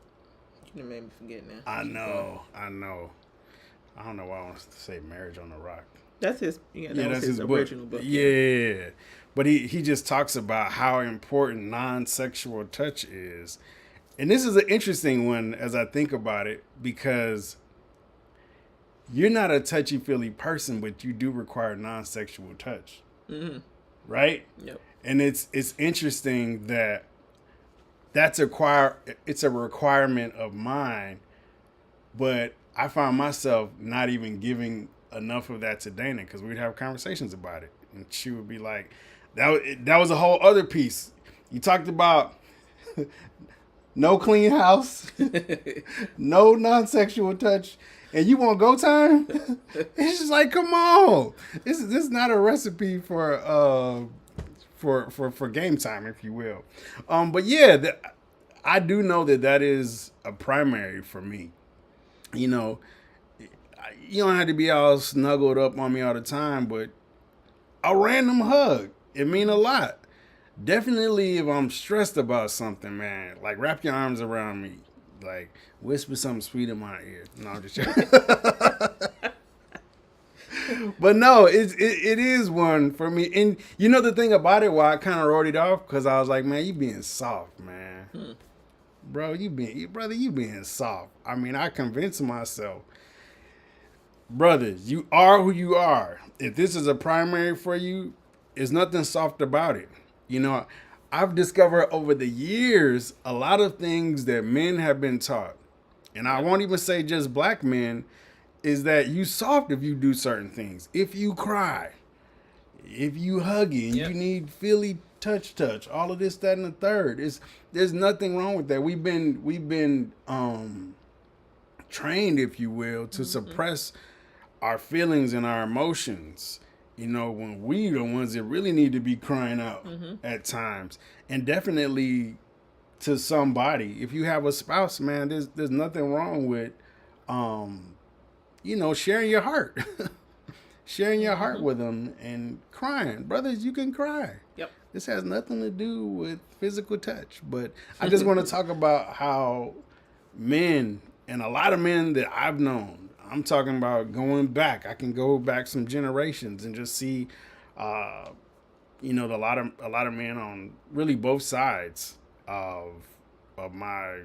You made me forget now. I know. I don't know why I want to say Marriage on the Rock. That's his. Yeah, that's his original book. Yeah, but he just talks about how important non-sexual touch is, and this is an interesting one as I think about it, because you're not a touchy-feely person, but you do require non-sexual touch, right? Yep. And it's interesting that it's a requirement of mine, but I find myself not even giving enough of that to Daina, because we'd have conversations about it, and she would be like, that was a whole other piece. You talked about no clean house, no non-sexual touch, and you want go time? It's just like, come on, this is not a recipe for game time, if you will. But yeah, I do know that is a primary for me. You don't have to be all snuggled up on me all the time, but a random hug, it mean a lot. Definitely if I'm stressed about something, man, like wrap your arms around me, like whisper something sweet in my ear. No, I'm just joking. But no, it is one for me. And the thing about it, why I kind of wrote it off, because I was like, man, you being soft, man. Bro, you being soft. I mean, I convinced myself, brothers, you are who you are. If this is a primary for you, there's nothing soft about it. I've discovered over the years a lot of things that men have been taught, and I won't even say just black men, is that you soft if you do certain things. If you cry, if you huggy, and you need feely touch, all of this, that, and the third. There's nothing wrong with that. We've been trained, if you will, to suppress our feelings and our emotions, when we the ones that really need to be crying out at times. And definitely to somebody, if you have a spouse, man, there's nothing wrong with, sharing your heart, sharing your heart with them and crying. Brothers, you can cry. Yep. This has nothing to do with physical touch, but I just want to talk about how men, and a lot of men that I've known, I'm talking about going back. I can go back some generations and just see, a lot of men on really both sides of my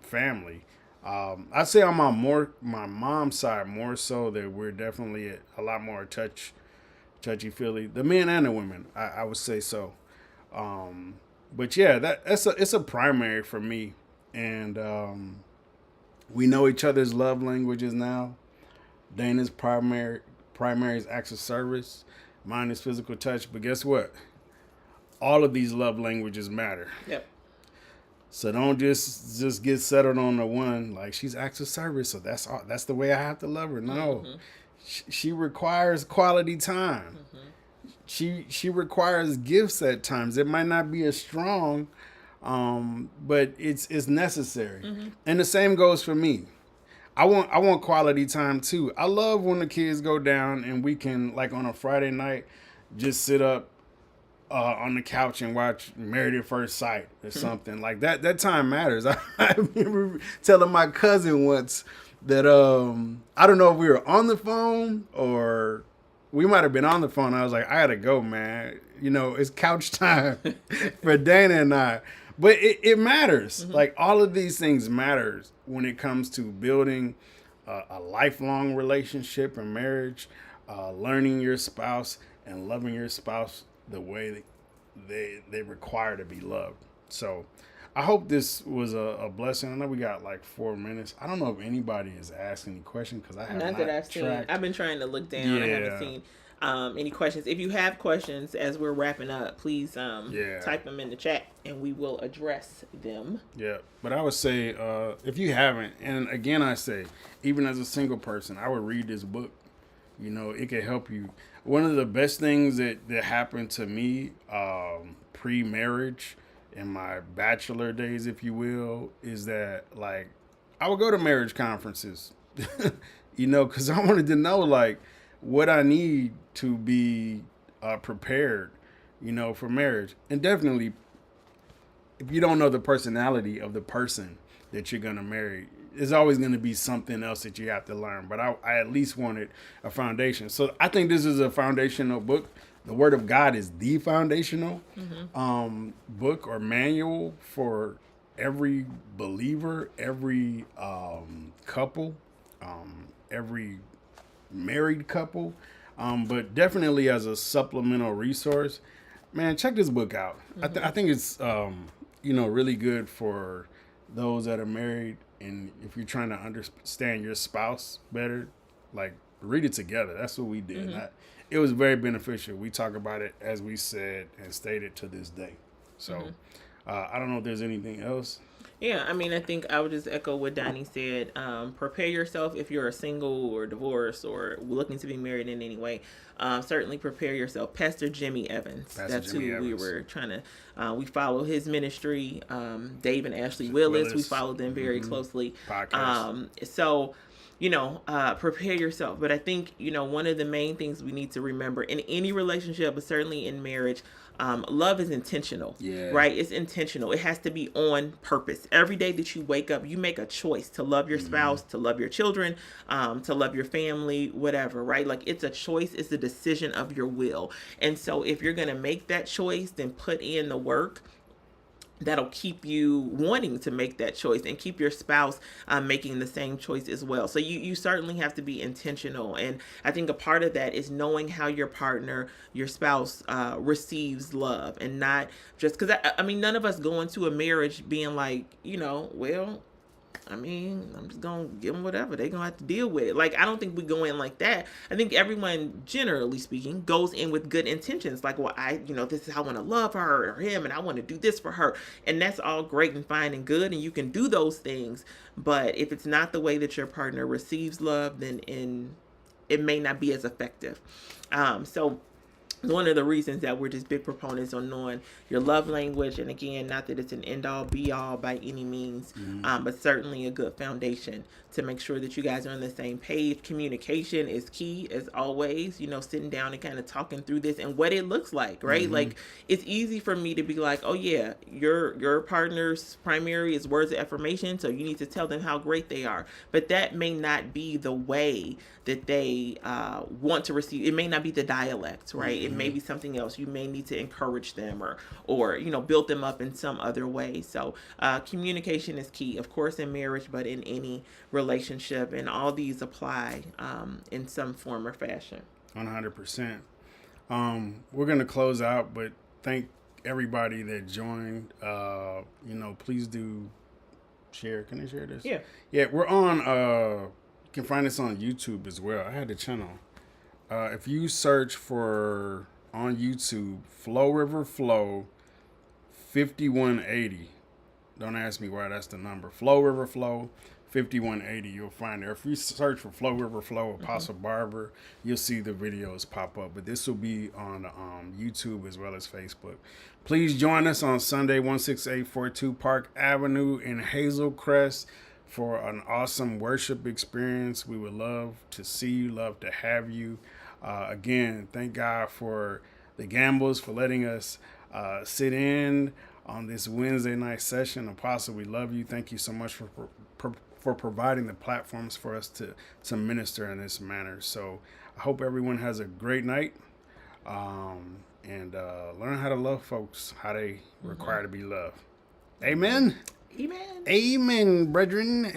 family. I'd say on my mom's side more so, that we're definitely a lot more touch touchy feely. The men and the women, I would say so. But yeah, it's a primary for me, and we know each other's love languages now. Daina's primary is acts of service. Mine is physical touch. But guess what? All of these love languages matter. Yep. So don't just get settled on the one like she's acts of service. So that's the way I have to love her. No, she requires quality time. She requires gifts at times. It might not be as strong, but it's necessary. And the same goes for me. I want quality time too. I love when the kids go down and we can, like on a Friday night, just sit up on the couch and watch Married at First Sight or something like that. That time matters. I remember telling my cousin once that I don't know if we were on the phone or we might have been on the phone. I was like, I gotta go, man. You know, it's couch time for Daina and I. But it matters. Like all of these things matters when it comes to building a lifelong relationship and marriage, learning your spouse and loving your spouse the way they require to be loved. So I hope this was a blessing. I know we got like 4 minutes. I don't know if anybody is asking any questions because I have not that I've seen. I've been trying to look down. I haven't seen any questions. If you have questions as we're wrapping up, please type them in the chat and we will address them. Yeah, but I would say if you haven't, and again I say, even as a single person, I would read this book. You know, it can help you. One of the best things that happened to me pre-marriage in my bachelor days, if you will, is that like I would go to marriage conferences, you know, because I wanted to know like what I need to be prepared, you know, for marriage. And definitely, if you don't know the personality of the person that you're going to marry, there's always going to be something else that you have to learn. But I at least wanted a foundation. So I think this is a foundational book. The Word of God is the foundational book or manual for every believer, every couple, every married couple, but definitely as a supplemental resource. Man, check this book out. I think it's really good for those that are married, and if you're trying to understand your spouse better, like read it together. That's what we did. It was very beneficial. We talk about it as we said and stated to this day. So I don't know if there's anything else. Yeah, I mean, I think I would just echo what Donnie said. Prepare yourself if you're a single or divorced or looking to be married in any way. Certainly prepare yourself. Pastor Jimmy Evans. That's Jimmy who Evans. We were trying to, we follow his ministry. Dave and Ashley Willis. We follow them very closely. Podcast. So, prepare yourself. But I think, one of the main things we need to remember in any relationship, but certainly in marriage, love is intentional, right? It's intentional. It has to be on purpose. Every day that you wake up, you make a choice to love your spouse, to love your children, to love your family, whatever, right? Like it's a choice. It's a decision of your will. And so if you're going to make that choice, then put in the work that'll keep you wanting to make that choice and keep your spouse making the same choice as well. So you certainly have to be intentional. And I think a part of that is knowing how your partner, your spouse receives love, and not just because, I mean, none of us go into a marriage being like, I'm just going to give them whatever. They're going to have to deal with it. Like, I don't think we go in like that. I think everyone, generally speaking, goes in with good intentions. Like, well, this is how I want to love her or him, and I want to do this for her. And that's all great and fine and good, and you can do those things. But if it's not the way that your partner receives love, then it may not be as effective. So one of the reasons that we're just big proponents on knowing your love language, and again, not that it's an end-all be-all by any means, but certainly a good foundation to make sure that you guys are on the same page. Communication is key, as always, sitting down and kind of talking through this and what it looks like, right? Like, it's easy for me to be like, oh yeah, your partner's primary is words of affirmation, so you need to tell them how great they are. But that may not be the way that they want to receive. It may not be the dialect, right? It may be something else. You may need to encourage them or build them up in some other way. So communication is key, of course, in marriage, but in any relationship, and all these apply in some form or fashion. 100%. We're gonna close out, but thank everybody that joined. Please do share. Can I share this? Yeah. Yeah, we're on. You can find us on YouTube as well. I had the channel. If you search for on YouTube, Flow River Flow 5180. Don't ask me why that's the number. Flow River Flow 5180. You'll find it. If you search for Flow River Flow Apostle Barber, you'll see the videos pop up. But this will be on YouTube as well as Facebook. Please join us on Sunday, 16842 Park Avenue in Hazel Crest for an awesome worship experience. We would love to see you, love to have you. Again, thank God for the Gambles for letting us sit in on this Wednesday night session. Apostle, we love you. Thank you so much for providing the platforms for us to minister in this manner. So I hope everyone has a great night and learn how to love folks, how they require to be loved. Amen. Amen. Amen, brethren.